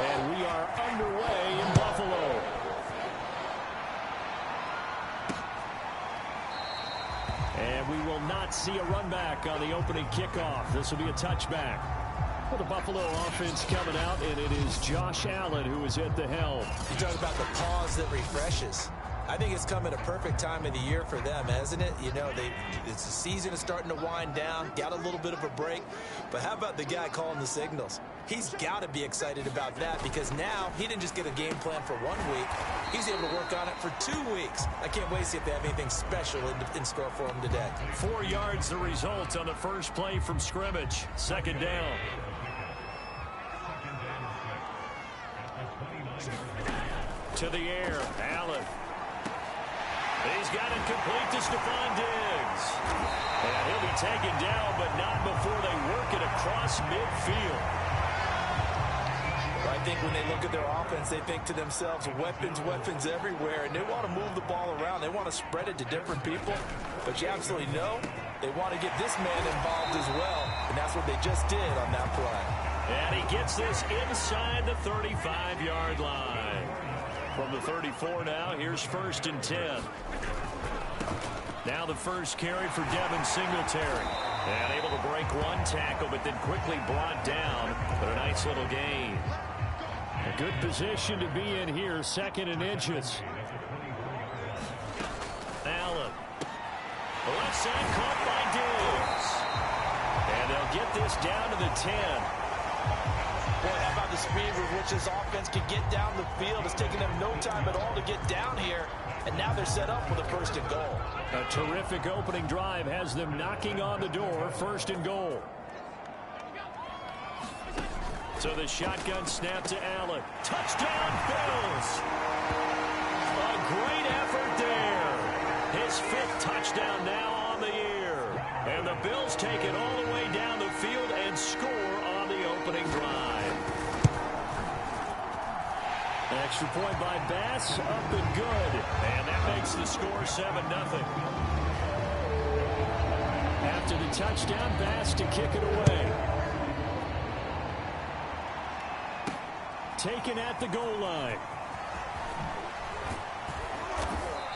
And we are underway in Buffalo. And we will not see a run back on the opening kickoff. This will be a touchback. For the Buffalo offense coming out, and it is Josh Allen who is at the helm. You talk about the pause that refreshes. I think it's come at a perfect time of the year for them, hasn't it? You know, the season is starting to wind down, got a little bit of a break. But how about the guy calling the signals? He's got to be excited about that because now he didn't just get a game plan for 1 week. He's able to work on it for 2 weeks. I can't wait to see if they have anything special in store for him today. 4 yards the result on the first play from scrimmage. Second down. To the air, Allen. He's got it complete to Stephon Diggs. And he'll be taken down, but not before they work it across midfield. I think when they look at their offense, they think to themselves, weapons, weapons everywhere, and they want to move the ball around. They want to spread it to different people, but you absolutely know they want to get this man involved as well, and that's what they just did on that play. And he gets this inside the 35-yard line. From the 34 now, here's 1st and 10. Now the first carry for Devin Singletary. And able to break one tackle, but then quickly brought down. But a nice little gain. A good position to be in here, 2nd and inches. Allen. The left side caught by Diggs. And they'll get this down to the 10. Boy, how about the speed with which this offense can get down the field? It's taking them no time at all to get down here, and now they're set up with a 1st and goal. A terrific opening drive has them knocking on the door, 1st and goal. So the shotgun snap to Allen. Touchdown, Bills! A great effort there. His 5th touchdown now on the year. And the Bills take it all the way down the field and score on the opening drive. Extra point by Bass, up and good. And that makes the score 7-0. After the touchdown, Bass to kick it away. Taken at the goal line.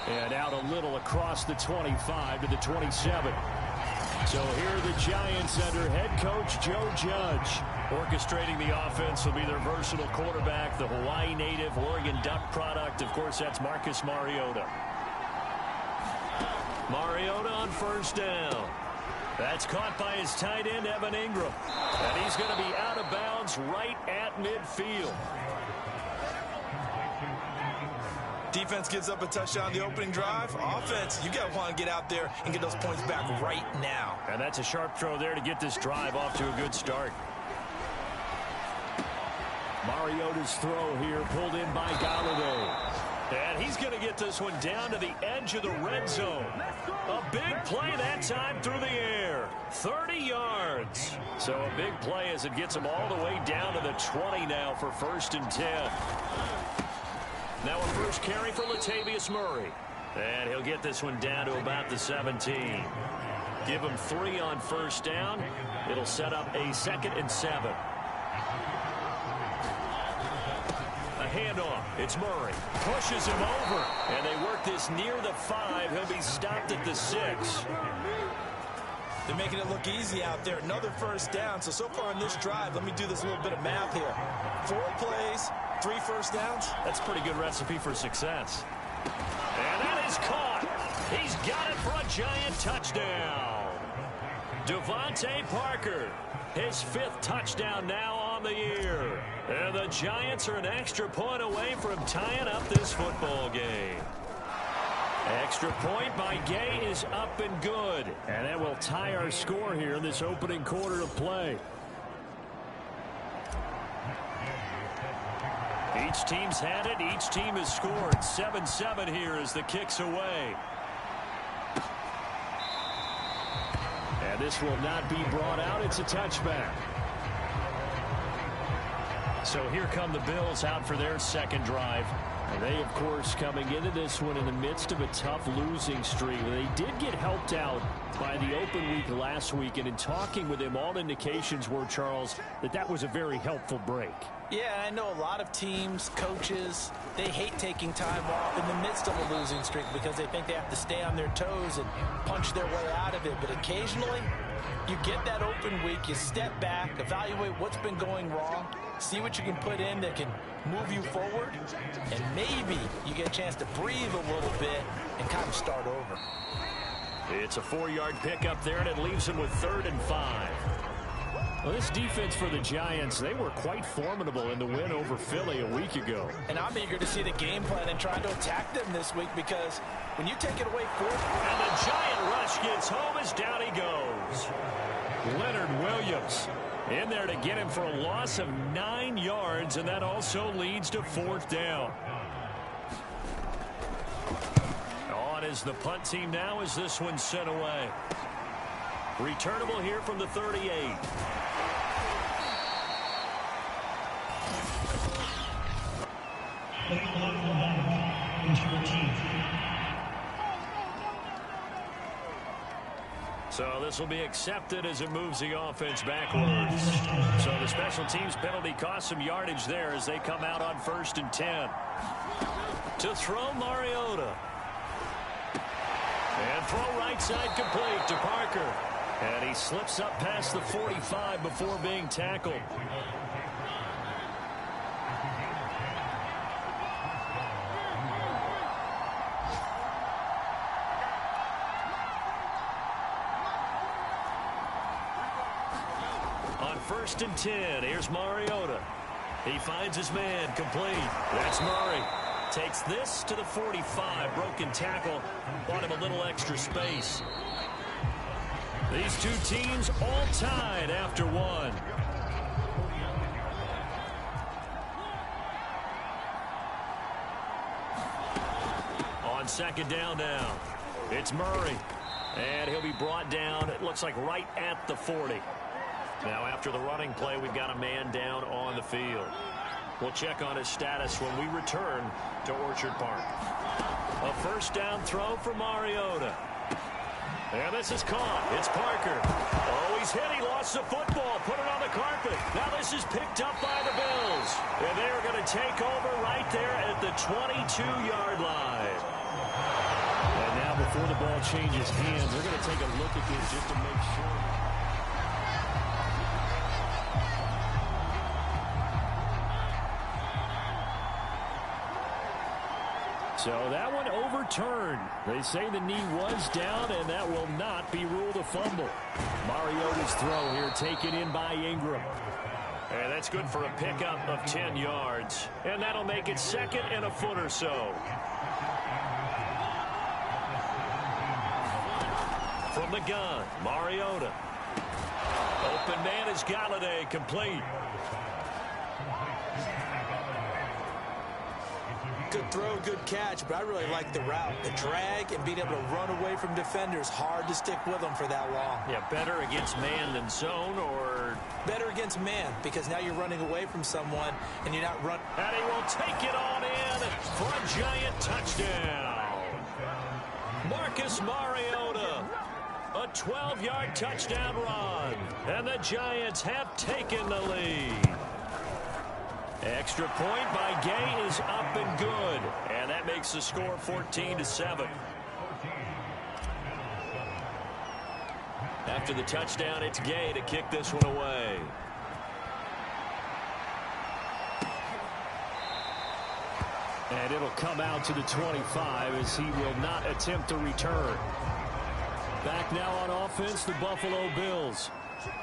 And out a little across the 25 to the 27. So here are the Giants under head coach Joe Judge. Orchestrating the offense will be their versatile quarterback, the Hawaii native, Oregon Duck product. Of course, that's Marcus Mariota. Mariota on 1st down. That's caught by his tight end, Evan Ingram. And he's going to be out of bounds right at midfield. Defense gives up a touchdown on the opening drive. Offense, you got to want to get out there and get those points back right now. And that's a sharp throw there to get this drive off to a good start. Mariota's throw here pulled in by Golladay. And he's going to get this one down to the edge of the red zone. A big play that time through the air. 30 yards. So a big play as it gets him all the way down to the 20 now for 1st and 10. Now a first carry for Latavius Murray. And he'll get this one down to about the 17. Give him 3 on 1st down. It'll set up a 2nd and 7. Handoff. It's Murray. Pushes him over. And they work this near the 5. He'll be stopped at the 6. They're making it look easy out there. Another 1st down. So far in this drive, let me do this little bit of math here. 4 plays, 3 1st downs. That's a pretty good recipe for success. And that is caught. He's got it for a Giant touchdown. Devontae Parker. His 5th touchdown now on the year. And the Giants are an extra point away from tying up this football game. Extra point by Gay is up and good. And that will tie our score here in this opening quarter of play. Each team's had it. Each team has scored. 7-7 here as the kick's away. And this will not be brought out. It's a touchback. So here come the Bills out for their 2nd drive. And they, of course, coming into this one in the midst of a tough losing streak. They did get helped out by the open week last week, and in talking with him, all indications were, Charles, that was a very helpful break. Yeah, I know a lot of teams, coaches, they hate taking time off in the midst of a losing streak because they think they have to stay on their toes and punch their way out of it. But occasionally, you get that open week, you step back, evaluate what's been going wrong, see what you can put in that can move you forward, and maybe you get a chance to breathe a little bit and kind of start over. It's a 4-yard pickup there, and it leaves him with 3rd and 5. Well, this defense for the Giants, they were quite formidable in the win over Philly a week ago. And I'm eager to see the game plan and trying to attack them this week because when you take it away 4th. And the Giant rush gets home as down he goes. Leonard Williams in there to get him for a loss of 9 yards, and that also leads to 4th down. On is the punt team now as this one's sent away. Returnable here from the 38. So this will be accepted as it moves the offense backwards. So the special teams penalty cost some yardage there as they come out on 1st and 10. To throw, Mariota. And throw right side complete to Parker. And he slips up past the 45 before being tackled. On 1st and 10, here's Mariota. He finds his man complete. That's Murray. Takes this to the 45. Broken tackle. Bought him a little extra space. These two teams all tied after one. On 2nd down now. It's Murray. And he'll be brought down, it looks like right at the 40. Now after the running play, we've got a man down on the field. We'll check on his status when we return to Orchard Park. A 1st down throw for Mariota. And this is caught. It's Parker. Oh, he's hit. He lost the football. Put it on the carpet. Now this is picked up by the Bills. And they are going to take over right there at the 22-yard line. And now before the ball changes hands, they're going to take a look at this just to make sure. So that one overturned. They say the knee was down, and that will not be ruled a fumble. Mariota's throw here taken in by Ingram. And that's good for a pickup of 10 yards. And that'll make it 2nd and a foot or so. From the gun, Mariota. Open man is Galladay, complete. Good throw, good catch, but I really like the route. The drag and being able to run away from defenders, hard to stick with them for that long. Yeah, better against man than zone, or? Better against man, because now you're running away from someone and you're not running. And he will take it on in for a Giant touchdown. Marcus Mariota, a 12-yard touchdown run. And the Giants have taken the lead. Extra point by Gay is up and good. And that makes the score 14-7. After the touchdown, it's Gay to kick this one away. And it'll come out to the 25 as he will not attempt to return. Back now on offense, the Buffalo Bills.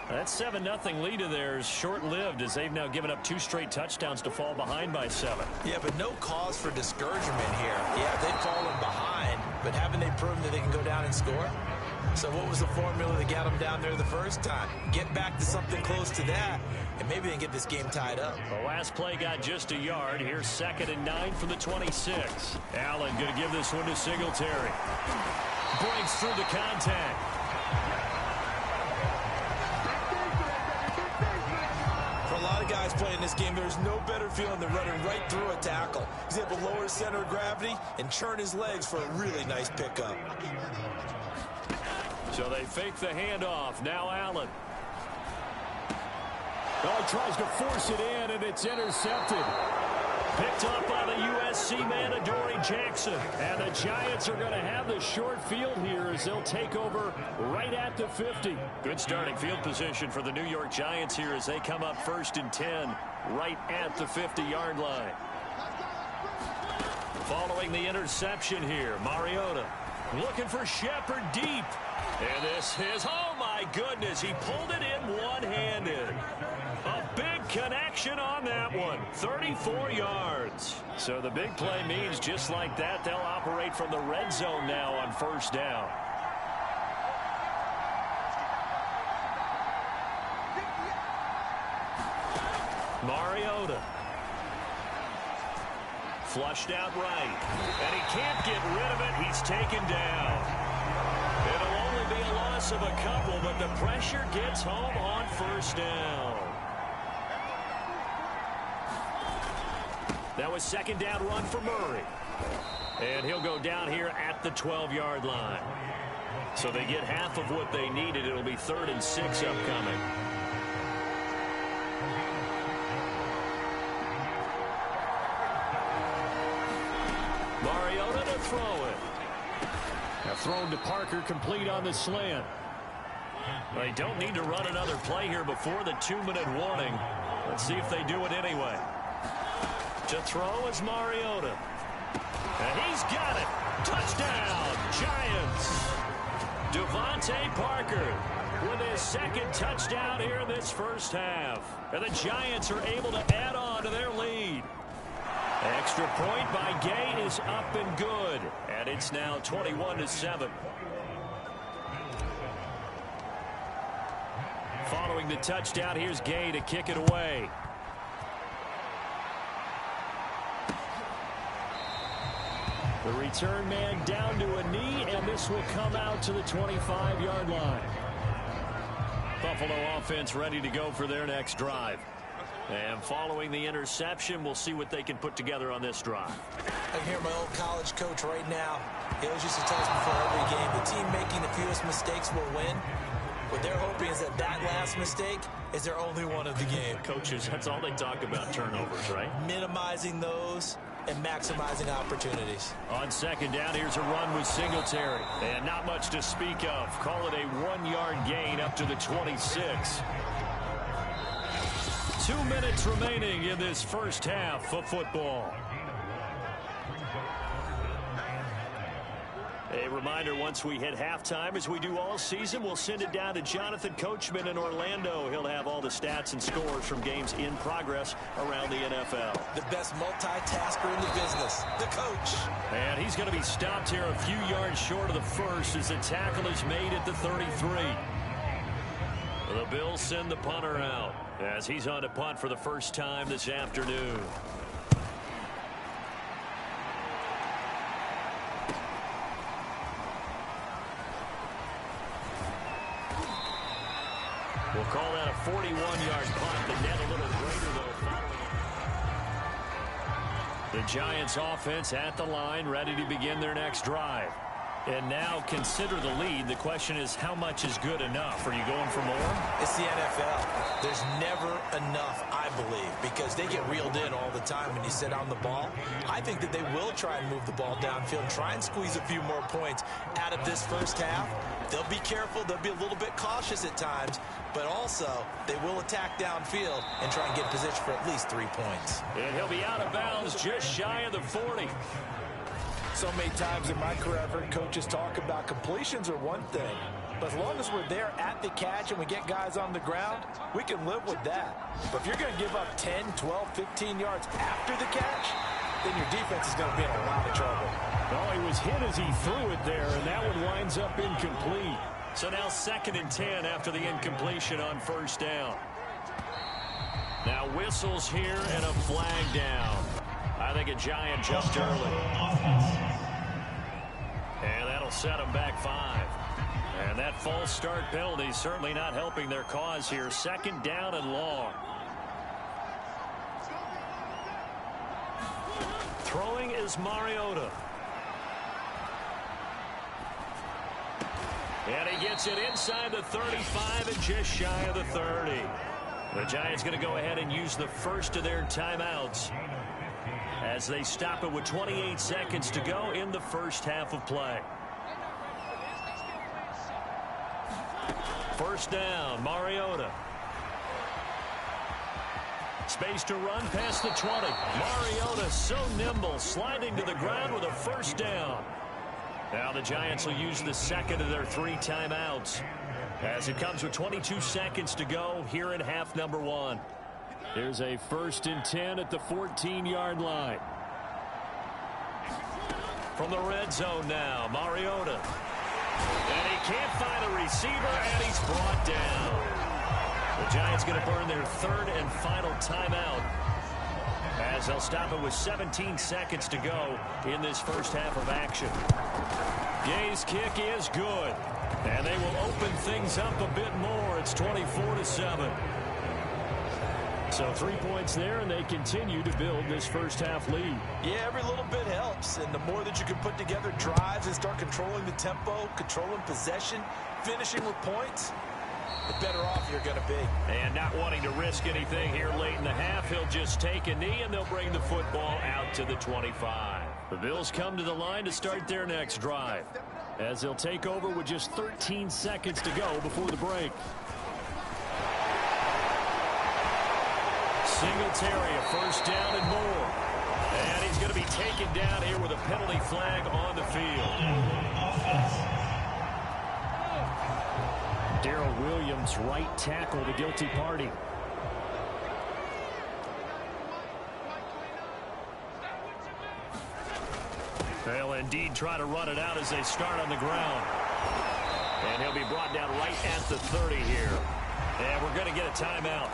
That 7-0 lead of theirs short-lived as they've now given up 2 straight touchdowns to fall behind by 7. Yeah, but no cause for discouragement here. Yeah, they've fallen behind, but haven't they proven that they can go down and score? So what was the formula that got them down there the first time? Get back to something close to that, and maybe they can get this game tied up. The last play got just a yard. Here's 2nd and 9 from the 26. Allen going to give this one to Singletary. Breaks through the contact. For a lot of guys playing this game, there's no better feeling than running right through a tackle. He's able to lower his center of gravity and churn his legs for a really nice pickup. So they fake the handoff. Now Allen. Oh, he tries to force it in, and it's intercepted. Picked up by the USC man, Adoree Jackson. And the Giants are going to have the short field here as they'll take over right at the 50. Good starting field position for the New York Giants here as they come up 1st and 10 right at the 50-yard line. Following the interception here, Mariota looking for Shepard deep. And this is, oh my goodness, he pulled it in one-handed. A big connection on that one, 34 yards. So the big play means just like that, they'll operate from the red zone now on 1st down. Mariota. Flushed out right. And he can't get rid of it. He's taken down. It'll only be a loss of a couple, but the pressure gets home on 1st down. That was 2nd down run for Murray. And he'll go down here at the 12-yard line. So they get half of what they needed. It'll be 3rd and 6 upcoming. Mariota to throw it. Now thrown to Parker, complete on the slant. They don't need to run another play here before the 2-minute warning. Let's see if they do it anyway. To throw is Mariota. And he's got it. Touchdown, Giants. Devontae Parker with his 2nd touchdown here in this 1st half. And the Giants are able to add on to their lead. Extra point by Gay is up and good. And it's now 21-7. Following the touchdown, here's Gay to kick it away. The return man down to a knee, and this will come out to the 25-yard line. Buffalo offense ready to go for their next drive. And following the interception, we'll see what they can put together on this drive. I hear my old college coach right now. He always used to tell us before every game, the team making the fewest mistakes will win. What they're hoping is that last mistake is their only one of the game. Coaches, that's all they talk about, turnovers, right? Minimizing those and maximizing opportunities. On 2nd down, here's a run with Singletary. And not much to speak of. Call it a 1-yard gain up to the 26. 2 minutes remaining in this 1st half of football. A reminder, once we hit halftime, as we do all season, we'll send it down to Jonathan Coachman in Orlando. He'll have all the stats and scores from games in progress around the NFL. The best multitasker in the business, the coach. And he's going to be stopped here a few yards short of the first as the tackle is made at the 33. The Bills send the punter out as he's on to punt for the first time this afternoon. We'll call that a 41-yard punt. The net a little greater, though. The Giants offense at the line, ready to begin their next drive. And now consider the lead. The question is, how much is good enough? Are you going for more? It's the NFL. There's never enough, I believe, because they get reeled in all the time when you sit on the ball. I think that they will try and move the ball downfield, try and squeeze a few more points out of this 1st half. They'll be careful. They'll be a little bit cautious at times, but also they will attack downfield and try and get position for at least 3 points. And he'll be out of bounds just shy of the 40. So many times in my career, I've heard coaches talk about completions are one thing, but as long as we're there at the catch and we get guys on the ground, we can live with that. But if you're going to give up 10, 12, 15 yards after the catch, then your defense is going to be in a lot of trouble. Oh, he was hit as he threw it there, and that one winds up incomplete. So now 2nd and 10 after the incompletion on 1st down. Now whistles here and a flag down. I think a Giant jumped early. And that'll set them back 5. And that false start penalty certainly not helping their cause here. 2nd down and long. Throwing is Mariota. And he gets it inside the 35 and just shy of the 30. The Giants going to go ahead and use the first of their timeouts as they stop it with 28 seconds to go in the first half of play. First down, Mariota. Space to run past the 20. Mariota so nimble, sliding to the ground with a first down. Now the Giants will use the second of their 3 timeouts as it comes with 22 seconds to go here in half number 1. Here's a 1st and 10 at the 14-yard line. From the red zone now, Mariota. And he can't find a receiver, and he's brought down. The Giants going to burn their 3rd and final timeout as they'll stop it with 17 seconds to go in this first half of action. Gay's kick is good, and they will open things up a bit more. It's 24-7. So 3 points there, and they continue to build this first half lead. Yeah, every little bit helps, and the more that you can put together drives and start controlling the tempo, controlling possession, finishing with points, the better off you're going to be. And not wanting to risk anything here late in the half, he'll just take a knee, and they'll bring the football out to the 25. The Bills come to the line to start their next drive as they'll take over with just 13 seconds to go before the break. Singletary, a first down and more. And he's going to be taken down here with a penalty flag on the field. Darrell Williams, right tackle, the guilty party. They'll indeed try to run it out as they start on the ground. And he'll be brought down right at the 30 here. And we're going to get a timeout.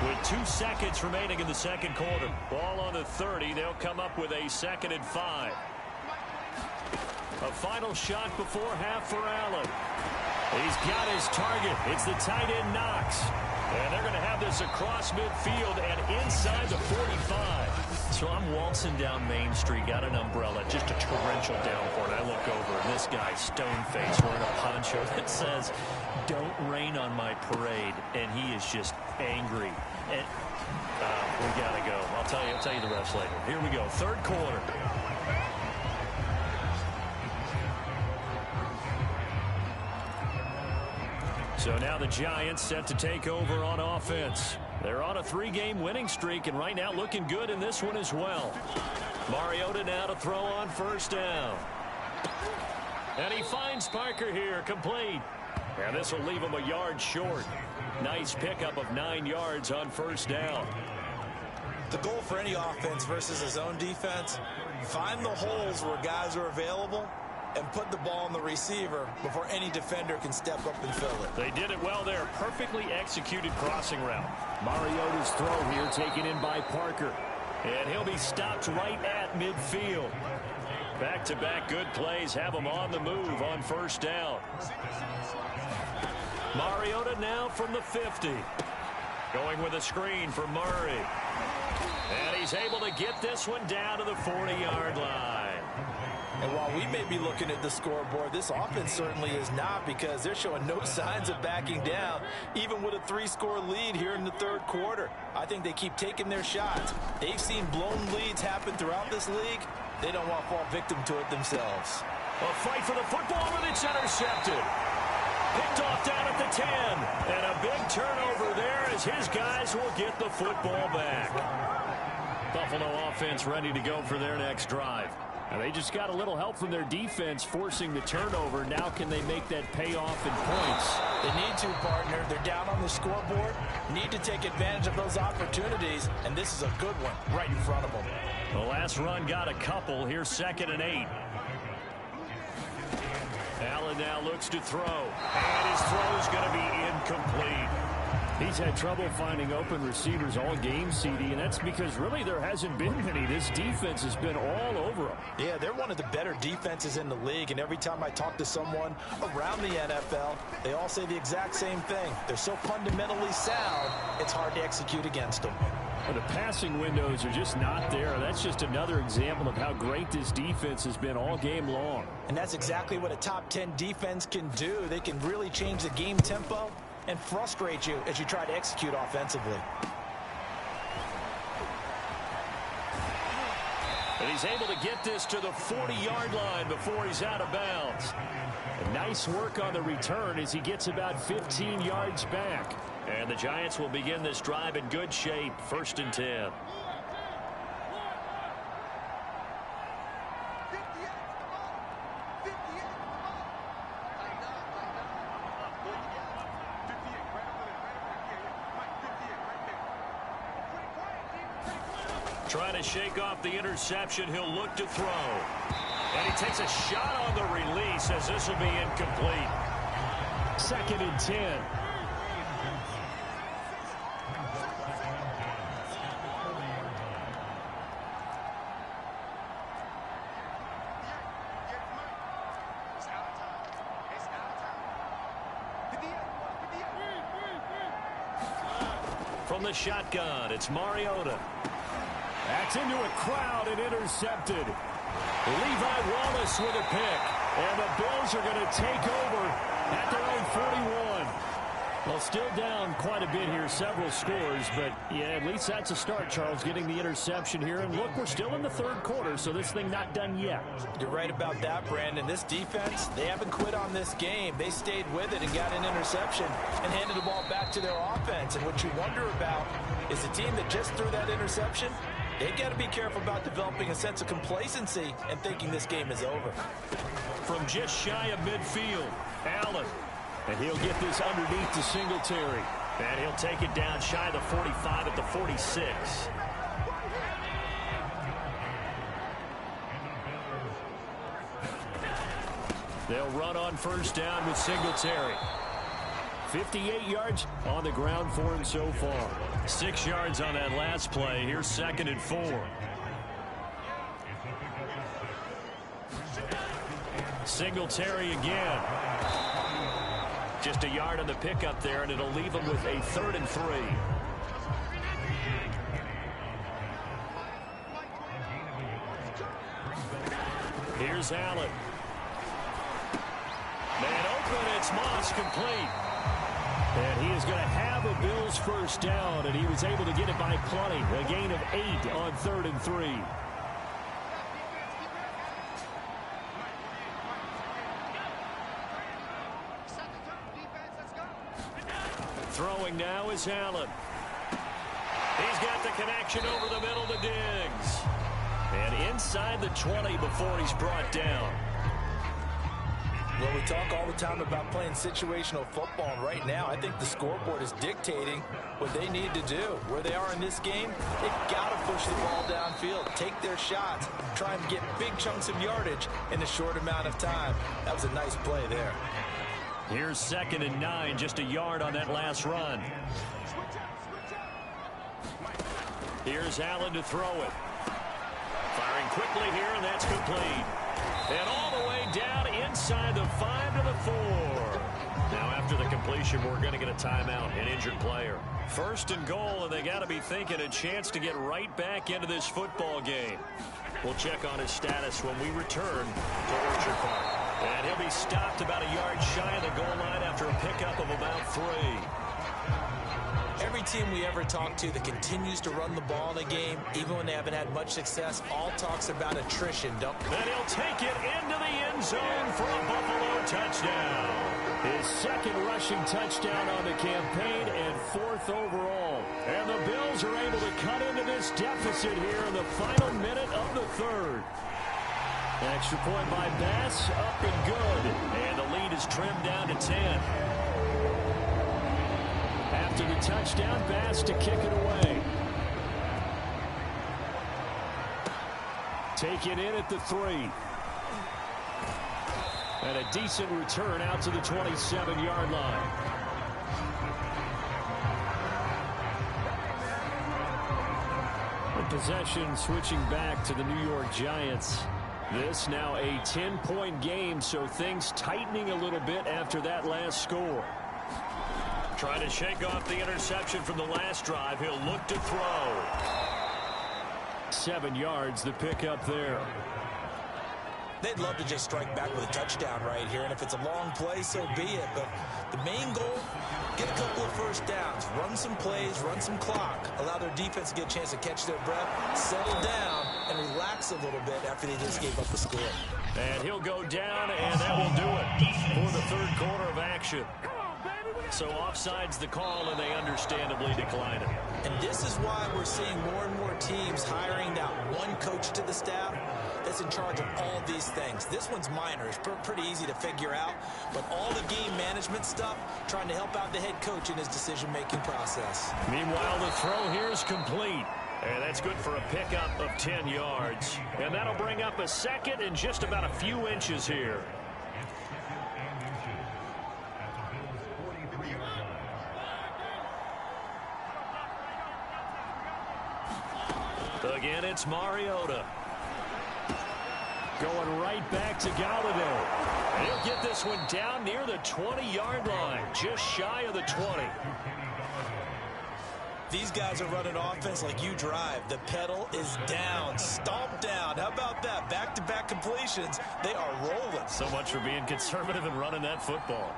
With 2 seconds remaining in the second quarter. Ball on the 30. They'll come up with a 2nd and 5. A final shot before half for Allen. He's got his target. It's the tight end Knox. And they're going to have this across midfield and inside the 45. So I'm waltzing down Main Street, got an umbrella, just a torrential downpour, and I look over, and this guy, stone-faced, wearing a poncho that says, "Don't rain on my parade," and he is just angry. And we got to go. I'll tell you the rest later. Here we go, third quarter. So now the Giants set to take over on offense. They're on a 3-game winning streak, and right now looking good in this one as well. Mariota now to throw on first down. And he finds Parker here, complete. And this will leave him a yard short. Nice pickup of 9 yards on first down. The goal for any offense versus his own defense, find the holes where guys are available and put the ball on the receiver before any defender can step up and fill it. They did it well there. Perfectly executed crossing route. Mariota's throw here taken in by Parker. And he'll be stopped right at midfield. Back-to-back good plays have him on the move on first down. Mariota now from the 50. Going with a screen for Murray. And he's able to get this one down to the 40-yard line. And while we may be looking at the scoreboard, this offense certainly is not, because they're showing no signs of backing down, even with a 3-score lead here in the third quarter. I think they keep taking their shots. They've seen blown leads happen throughout this league. They don't want to fall victim to it themselves. A fight for the football, and it's intercepted. Picked off down at the 10. And a big turnover there as his guys will get the football back. Buffalo offense ready to go for their next drive. And they just got a little help from their defense forcing the turnover. Now can they make that pay off in points? They need to, partner. They're down on the scoreboard. Need to take advantage of those opportunities. And this is a good one right in front of them. The last run got a couple. Here's 2nd and 8. Allen now looks to throw. And his throw is going to be incomplete. He's had trouble finding open receivers all game, CD, and that's because really there hasn't been many. This defense has been all over them. Yeah, they're one of the better defenses in the league, and every time I talk to someone around the NFL, they all say the exact same thing. They're so fundamentally sound, it's hard to execute against them. But the passing windows are just not there. That's just another example of how great this defense has been all game long. And that's exactly what a top 10 defense can do. They can really change the game tempo and frustrate you as you try to execute offensively. And he's able to get this to the 40-yard line before he's out of bounds. And nice work on the return as he gets about 15 yards back. And the Giants will begin this drive in good shape, 1st and 10. Trying to shake off the interception. He'll look to throw. And he takes a shot on the release as this will be incomplete. 2nd and 10. From the shotgun, it's Mariota. That's into a crowd and intercepted. Levi Wallace with a pick. And the Bills are going to take over at their own 41. Well, still down quite a bit here, several scores. But, yeah, at least that's a start, Charles, getting the interception here. And, look, we're still in the 3rd quarter, so this thing not done yet. You're right about that, Brandon. This defense, they haven't quit on this game. They stayed with it and got an interception and handed the ball back to their offense. And what you wonder about is the team that just threw that interception, they've got to be careful about developing a sense of complacency and thinking this game is over. From just shy of midfield, Allen. And he'll get this underneath to Singletary. And he'll take it down shy of the 45 at the 46. They'll run on 1st down with Singletary. 58 yards on the ground for him so far. 6 yards on that last play. Here's 2nd and 4. Singletary again. Just a yard on the pickup there, and it'll leave him with a 3rd and 3. Here's Allen. Man open, it's Moss, complete. And he is going to have a Bills 1st down, and he was able to get it by plenty. A gain of 8 on 3rd and 3. Throwing now is Allen. He's got the connection over the middle to Diggs. And inside the 20 before he's brought down. Well, we talk all the time about playing situational football, and right now I think the scoreboard is dictating what they need to do. Where they are in this game, they've got to push the ball downfield, take their shots, try and get big chunks of yardage in a short amount of time. That was a nice play there. Here's 2nd and 9, just a yard on that last run. Here's Allen to throw it. Firing quickly here, and that's complete. And all the way down inside the 5 to the 4. Now after the completion, we're going to get a timeout, an injured player. 1st and goal, and they got to be thinking a chance to get right back into this football game. We'll check on his status when we return to Orchard Park. And he'll be stopped about a yard shy of the goal line after a pickup of about 3. Every team we ever talk to that continues to run the ball in a game, even when they haven't had much success, all talks about attrition. And he'll take it into the end zone for a Buffalo touchdown. His 2nd rushing touchdown on the campaign and 4th overall. And the Bills are able to cut into this deficit here in the final minute of the 3rd. Extra point by Bass, up and good. And the lead is trimmed down to 10. After the touchdown, Bass to kick it away. Take it in at the 3. And a decent return out to the 27-yard line. The possession switching back to the New York Giants. This now a 10-point game, so things tightening a little bit after that last score. Trying to shake off the interception from the last drive. He'll look to throw. 7 yards, the pickup there. They'd love to just strike back with a touchdown right here, and if it's a long play, so be it. But the main goal, get a couple of first downs, run some plays, run some clock, allow their defense to get a chance to catch their breath, settle down, and relax a little bit after they just gave up the score. And he'll go down, and that will do it for the third quarter of action. So offside's the call, and they understandably decline it. And this is why we're seeing more and more teams hiring that one coach to the staff that's in charge of all these things. This one's minor. It's pretty easy to figure out. But all the game management stuff, trying to help out the head coach in his decision-making process. Meanwhile, the throw here is complete. And that's good for a pickup of 10 yards. And that'll bring up a second and just about a few inches here. Again, it's Mariota. Going right back to Galladay. And he'll get this one down near the 20-yard line, just shy of the 20. These guys are running offense like you drive. The pedal is down, stomp down. How about that? Back-to-back completions. They are rolling. So much for being conservative and running that football.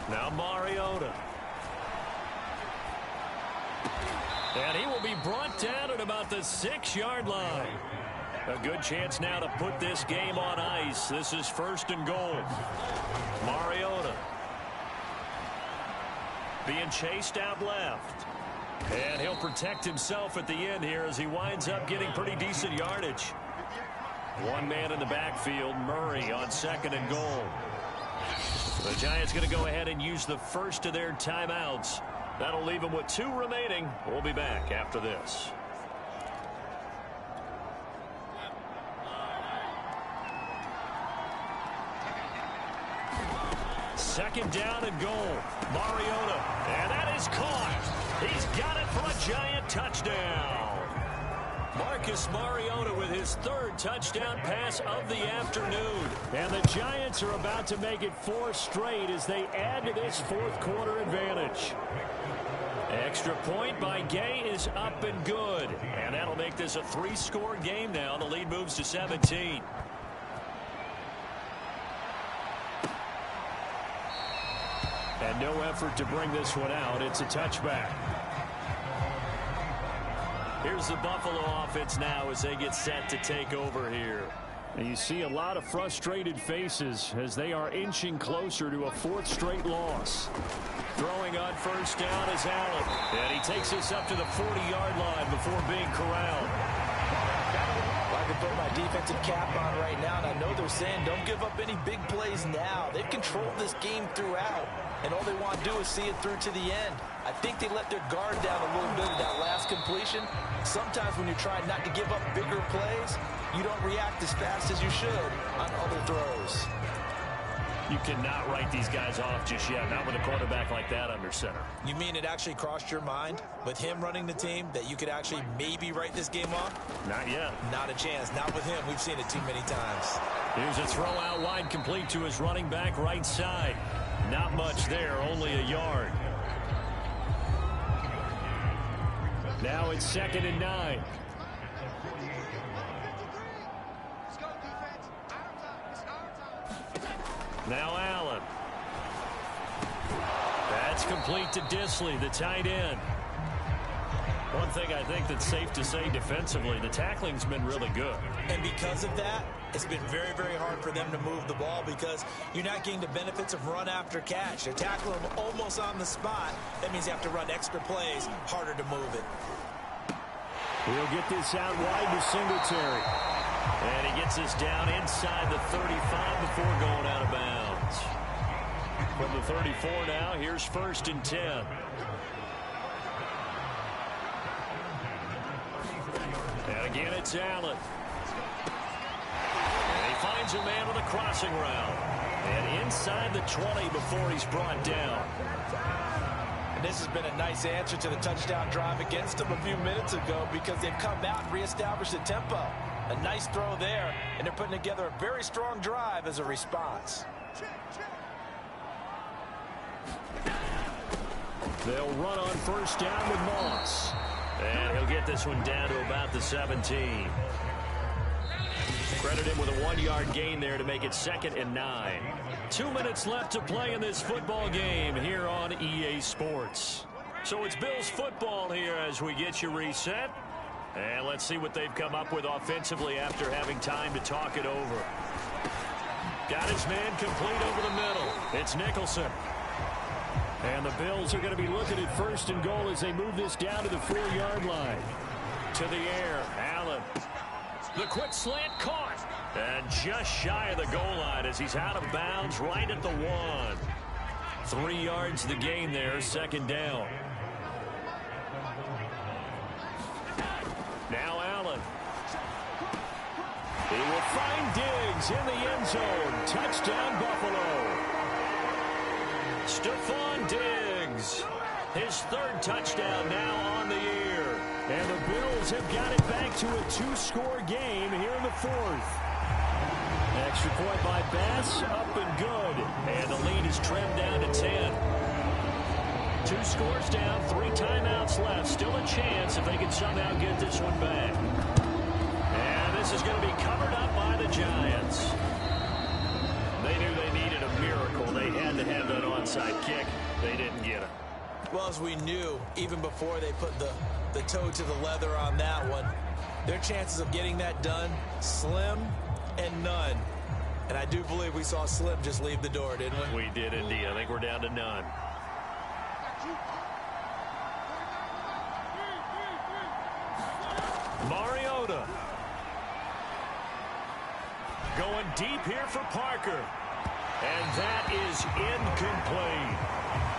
Now Mariota. And he will be brought down at about the 6-yard line. A good chance now to put this game on ice. This is 1st and goal. Mariota being chased out left. And he'll protect himself at the end here as he winds up getting pretty decent yardage. One man in the backfield, Murray, on 2nd and goal. The Giants going to go ahead and use the first of their timeouts. That'll leave them with 2 remaining. We'll be back after this. Second down and goal. Mariota. And that is caught. He's got it for a Giant touchdown. Marcus Mariota with his 3rd touchdown pass of the afternoon. And the Giants are about to make it 4 straight as they add to this 4th quarter advantage. Extra point by Gay is up and good. And that'll make this a 3-score game now. The lead moves to 17. And no effort to bring this one out. It's a touchback. Here's the Buffalo offense now as they get set to take over here. And you see a lot of frustrated faces as they are inching closer to a 4th straight loss. Throwing on 1st down is Allen. And he takes this up to the 40-yard line before being corralled. I can put my defensive cap on right now, and I know they're saying don't give up any big plays now. They've controlled this game throughout, and all they want to do is see it through to the end. I think they let their guard down a little bit at that last completion. Sometimes when you're trying not to give up bigger plays, you don't react as fast as you should on other throws. You cannot write these guys off just yet, not with a quarterback like that under center. You mean it actually crossed your mind with him running the team that you could actually maybe write this game off? Not yet. Not a chance. Not with him. We've seen it too many times. Here's a throw out wide, complete to his running back right side. Not much there, only a yard. Now it's 2nd and 9. Now Allen. That's complete to Disley, the tight end. One thing I think that's safe to say defensively, the tackling's been really good. And because of that, it's been very, very hard for them to move the ball because you're not getting the benefits of run after catch. They're tackling them almost on the spot. That means you have to run extra plays, harder to move it. He'll get this out wide to Singletary. And he gets this down inside the 35 before going out of bounds. From the 34 now, here's 1st and 10. And again, it's Allen. And he finds a man on the crossing route. And inside the 20 before he's brought down. And this has been a nice answer to the touchdown drive against them a few minutes ago because they've come out and reestablished the tempo. A nice throw there, and they're putting together a very strong drive as a response. They'll run on first down with Moss. And he'll get this one down to about the 17. Credit him with a 1-yard gain there to make it 2nd and 9. 2 minutes left to play in this football game here on EA Sports. So it's Bills football here as we get you reset. And let's see what they've come up with offensively after having time to talk it over. Got his man complete over the middle. It's Nicholson. And the Bills are going to be looking at 1st and goal as they move this down to the 4-yard line. To the air, Allen. The quick slant caught. And just shy of the goal line as he's out of bounds right at the 1. 3 yards the gain there, 2nd down. Now Allen. He will find Diggs in the end zone. Touchdown, Buffalo. Stephon Diggs. His 3rd touchdown now on the year. And the Bills have got it back to a 2-score game here in the 4th. Extra point by Bass, up and good. And the lead is trimmed down to 10. 2 scores down, 3 timeouts left. Still a chance if they can somehow get this one back. And this is going to be covered up by the Giants. They knew they needed a miracle. They had to have that onside kick. They didn't get it. Well, as we knew, even before they put the toe to the leather on that one, their chances of getting that done, slim and none. And I do believe we saw Slim just leave the door, didn't we? We did indeed. I think we're down to none. Mariota. Going deep here for Parker. And that is incomplete.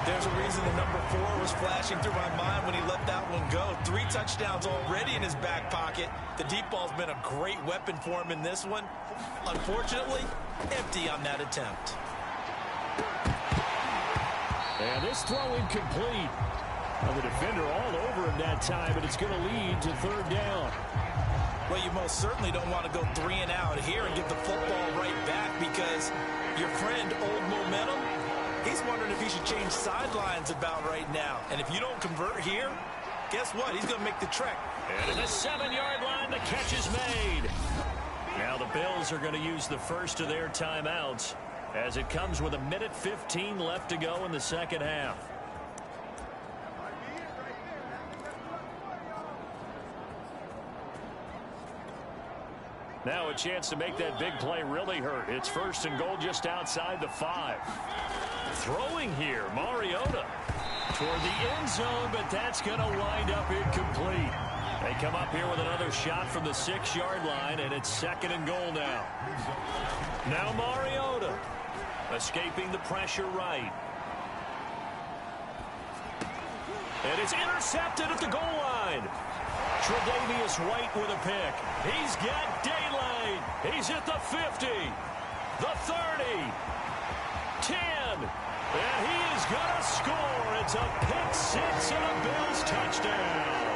There's a reason the number 4 was flashing through my mind when he let that one go. 3 touchdowns already in his back pocket. The deep ball's been a great weapon for him in this one. Unfortunately, empty on that attempt. And this throw incomplete. Well, the defender all over him that time, but it's going to lead to 3rd down. Well, you most certainly don't want to go 3 and out here and get the football right back because your friend, Old Momentum, he's wondering if he should change sidelines about right now. And if you don't convert here, guess what? He's going to make the trek. And at the 7-yard line, the catch is made. Now the Bills are going to use the first of their timeouts as it comes with 1:15 left to go in the 2nd half. Now a chance to make that big play really hurt. It's 1st and goal just outside the 5. Throwing here, Mariota toward the end zone, but that's going to wind up incomplete. They come up here with another shot from the 6-yard line, and it's 2nd and goal now. Now Mariota escaping the pressure right. And it's intercepted at the goal line. Tre'Davious White with a pick. He's got daylight. He's at the 50, the 30, 10, and he is going to score. It's a pick 6 and a Bills touchdown.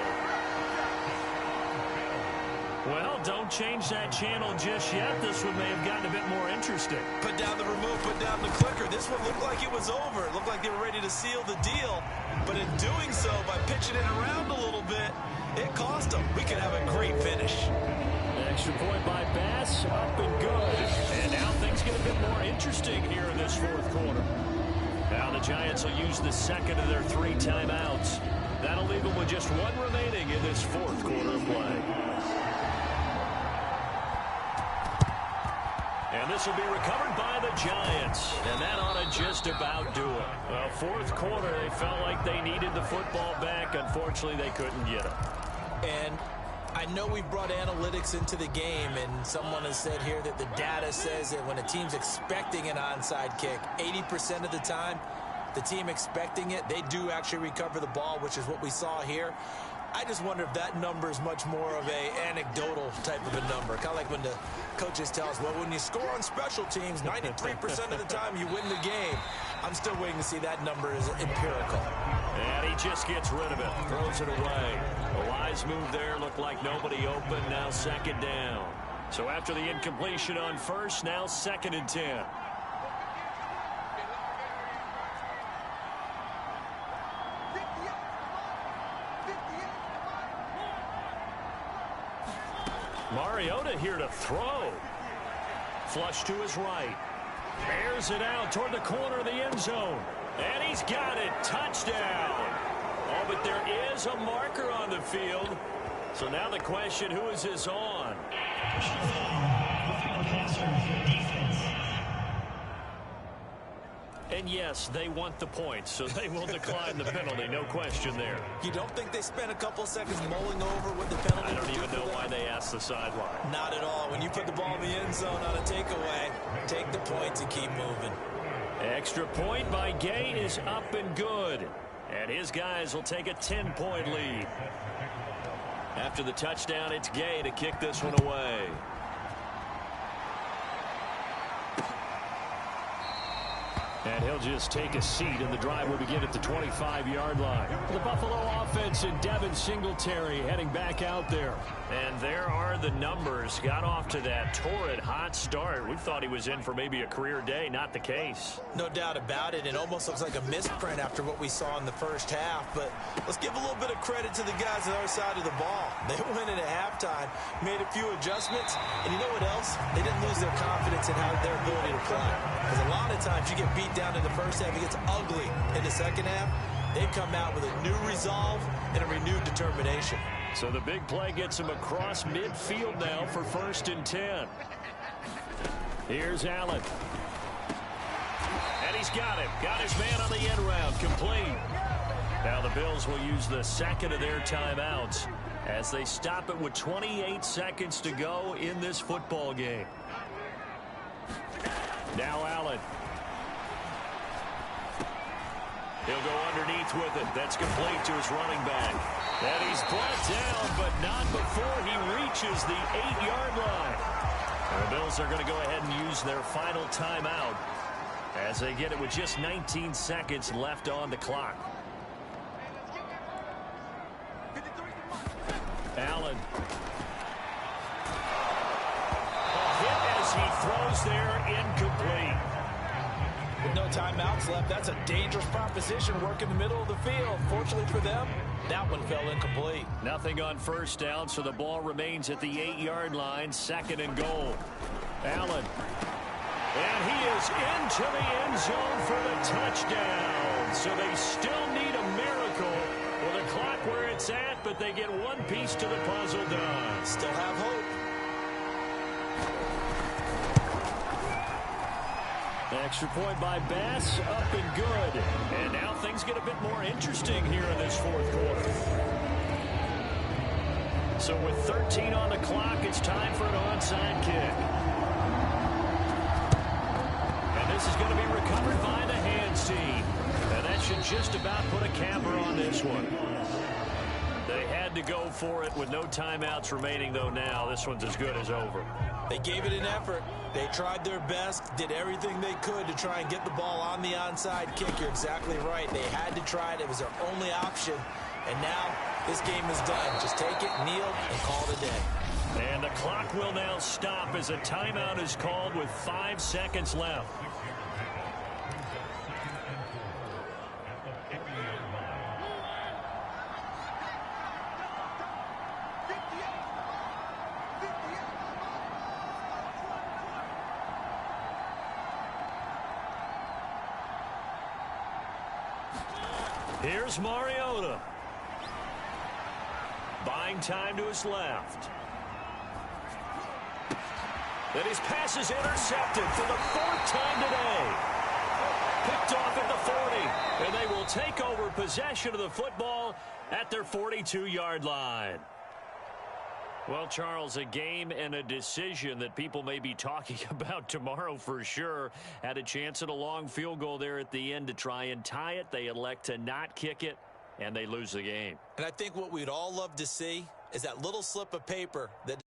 Well, don't change that channel just yet. This one may have gotten a bit more interesting. Put down the remote, put down the clicker. This one looked like it was over. It looked like they were ready to seal the deal. But in doing so, by pitching it around a little bit, it cost them. We could have a great finish. Extra point by Bass, up and good. And now things get a bit more interesting here in this 4th quarter. Now the Giants will use the 2nd of their 3 timeouts. That'll leave them with just 1 remaining in this 4th quarter of play. And this will be recovered by the Giants. And that ought to just about do it. Well, 4th quarter, they felt like they needed the football back. Unfortunately, they couldn't get it. And I know we've brought analytics into the game, and someone has said here that the data says that when a team's expecting an onside kick, 80% of the time, the team expecting it, they do actually recover the ball, which is what we saw here. I just wonder if that number is much more of a anecdotal type of a number. Kind of like when the coaches tell us, well, when you score on special teams, 93% of the time you win the game. I'm still waiting to see that number is empirical. And he just gets rid of it, throws it away. A wise move there, looked like nobody open, now second down. So after the incompletion on first, now 2nd and 10. Mariota here to throw. Flush to his right. Airs it out toward the corner of the end zone. And he's got it. Touchdown. Oh, but there is a marker on the field. So now the question, who is this on? And yes, they want the points, so they will decline the penalty. No question there. You don't think they spent a couple seconds mulling over what the penalty I don't even know why they asked the sideline. Not at all. When you put the ball in the end zone on a takeaway, take the points and keep moving. Extra point by Gay is up and good. And his guys will take a 10-point lead. After the touchdown, it's Gay to kick this one away. And he'll just take a seat, and the drive will begin at the 25-yard line. The Buffalo offense and Devin Singletary heading back out there. And there are the numbers. Got off to that torrid hot start. We thought he was in for maybe a career day. Not the case. No doubt about it. It almost looks like a misprint after what we saw in the first half. But let's give a little bit of credit to the guys on our side of the ball. They went in at halftime, made a few adjustments, and you know what else? They didn't lose their confidence in their ability to play. Because a lot of times you get beat down in the first half, it gets ugly in the second half. They come out with a new resolve and a renewed determination. So the big play gets him across midfield now for 1st and 10. Here's Allen. And he's got him. Got his man on the end round. Complete. Now the Bills will use the second of their timeouts as they stop it with 28 seconds to go in this football game. Now Allen. He'll go underneath with it. That's complete to his running back. And he's brought down, but not before he reaches the 8-yard line. And the Bills are going to go ahead and use their final timeout as they get it with just 19 seconds left on the clock. Allen. A hit as he throws there, incomplete. With no timeouts left, that's a dangerous proposition. Work in the middle of the field. Fortunately for them, that one fell incomplete. Nothing on first down, so the ball remains at the 8-yard line, 2nd and goal. Allen. And he is into the end zone for the touchdown. So they still need a miracle with the clock where it's at, but they get one piece to the puzzle done. Still have hope. Extra point by Bass, up and good. And now things get a bit more interesting here in this 4th quarter. So with 13 on the clock, it's time for an onside kick. And this is going to be recovered by the hands team. And that should just about put a capper on this one. They had to go for it with no timeouts remaining, though now. This one's as good as over. They gave it an effort. They tried their best, did everything they could to try and get the ball on the onside kick. You're exactly right. They had to try it. It was their only option. And now this game is done. Just take it, kneel, and call it a day. And the clock will now stop as a timeout is called with 5 seconds left. Here's Mariota. Buying time to his left. Then his pass is intercepted for the 4th time today. Picked off at the 40. And they will take over possession of the football at their 42-yard line. Well, Charles, a game and a decision that people may be talking about tomorrow for sure. Had a chance at a long field goal there at the end to try and tie it. They elect to not kick it, and they lose the game. And I think what we'd all love to see is that little slip of paper that